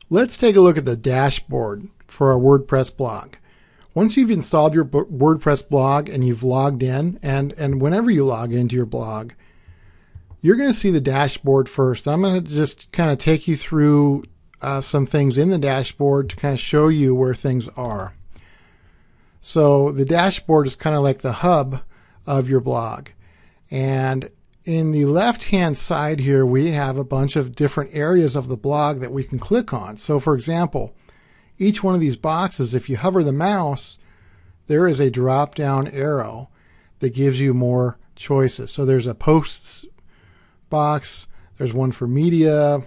Let's take a look at the dashboard for our WordPress blog. Once you've installed your WordPress blog and you've logged in, and whenever you log into your blog, you're going to see the dashboard first. I'm going to just kind of take you through some things in the dashboard to kind of show you where things are. So the dashboard is kind of like the hub of your blog. And in the left-hand side here, we have a bunch of different areas of the blog that we can click on. So for example, each one of these boxes, if you hover the mouse, there is a drop-down arrow that gives you more choices. So there's a posts box, there's one for media,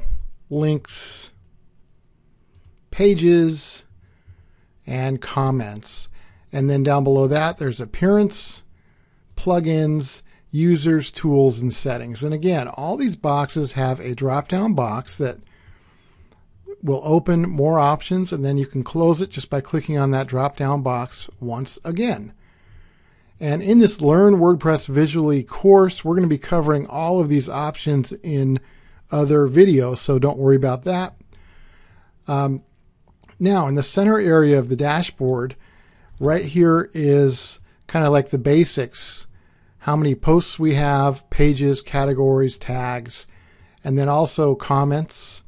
links, pages, and comments. And then down below that, there's appearance, plugins, users, tools, and settings. And again, all these boxes have a drop-down box that will open more options, and then you can close it just by clicking on that drop-down box once again. And in this Learn WordPress Visually course, we're going to be covering all of these options in other videos, so don't worry about that. Now, in the center area of the dashboard, right here is kind of like the basics. How many posts we have, pages, categories, tags, and then also comments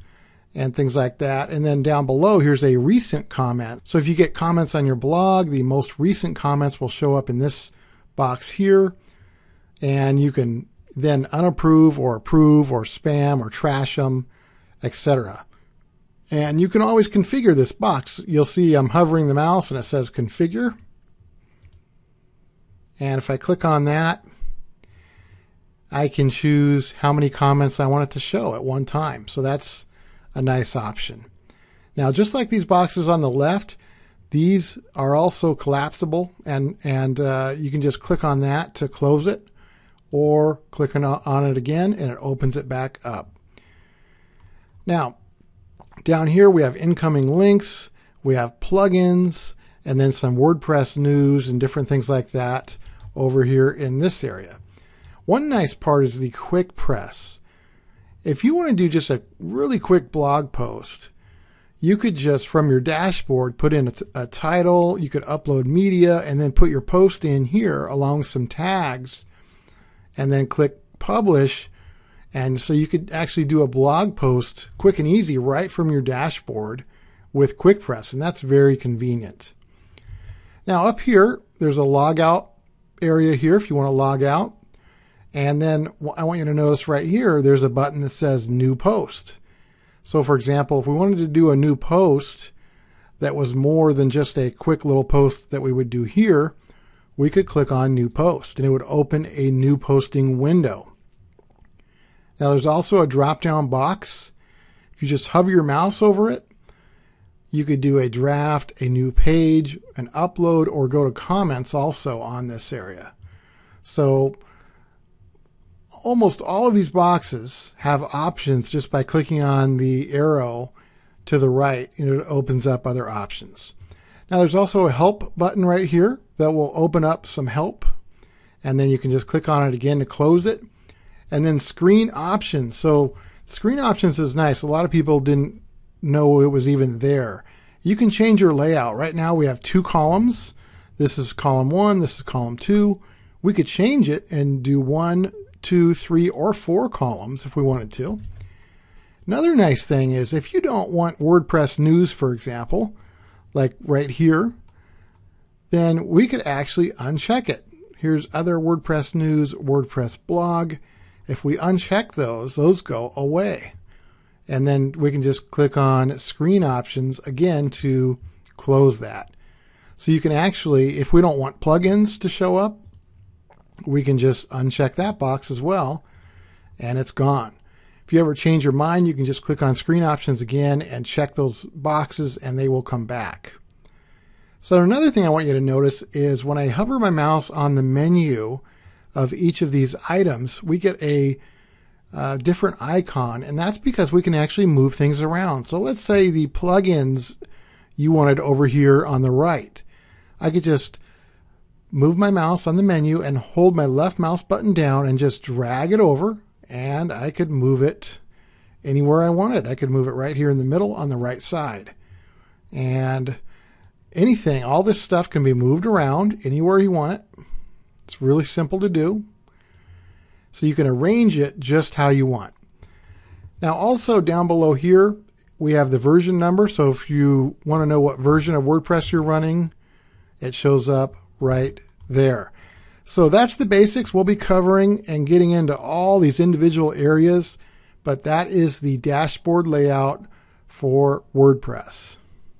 and things like that. And then down below, here's a recent comment. So if you get comments on your blog, the most recent comments will show up in this box here. And you can then unapprove or approve or spam or trash them, etc. And you can always configure this box. You'll see I'm hovering the mouse and it says configure. And if I click on that, I can choose how many comments I want it to show at one time. So that's a nice option. Now, just like these boxes on the left, these are also collapsible, and you can just click on that to close it, or click on it again and it opens it back up. Now, down here we have incoming links, we have plugins, and then some WordPress news and different things like that over here in this area. One nice part is the quick press. If you want to do just a really quick blog post, you could just from your dashboard put in a title, you could upload media, and then put your post in here along with some tags, and then click publish. And so you could actually do a blog post quick and easy right from your dashboard with quick press, and that's very convenient. Now up here, there's a logout area here if you want to log out. And then I want you to notice right here, there's a button that says new post. So for example, if we wanted to do a new post that was more than just a quick little post that we would do here, we could click on new post and it would open a new posting window. Now there's also a drop-down box. If you just hover your mouse over it, you could do a draft, a new page, an upload, or go to comments also on this area. So almost all of these boxes have options just by clicking on the arrow to the right, and it opens up other options. Now there's also a help button right here that will open up some help, and then you can just click on it again to close it. And then screen options. So screen options is nice. A lot of people didn't know it was even there. You can change your layout. Right now we have 2 columns. This is column 1, this is column 2. We could change it and do 1, 2, 3, or 4 columns if we wanted to. Another nice thing is if you don't want WordPress news, for example, like right here, then we could actually uncheck it. Here's other WordPress news, WordPress blog. If we uncheck those go away. And then we can just click on screen options again to close that. So you can actually, if we don't want plugins to show up, we can just uncheck that box as well, and it's gone. If you ever change your mind, you can just click on screen options again and check those boxes and they will come back. So another thing I want you to notice is when I hover my mouse on the menu of each of these items, we get a different icon, and that's because we can actually move things around. So let's say the plugins you wanted over here on the right. I could just move my mouse on the menu and hold my left mouse button down and just drag it over, and I could move it anywhere I wanted. I could move it right here in the middle on the right side. And anything, all this stuff can be moved around anywhere you want it. It's really simple to do. So you can arrange it just how you want. Now also down below here, we have the version number. So if you want to know what version of WordPress you're running, it shows up right there. So that's the basics. We'll be covering and getting into all these individual areas, but that is the dashboard layout for WordPress.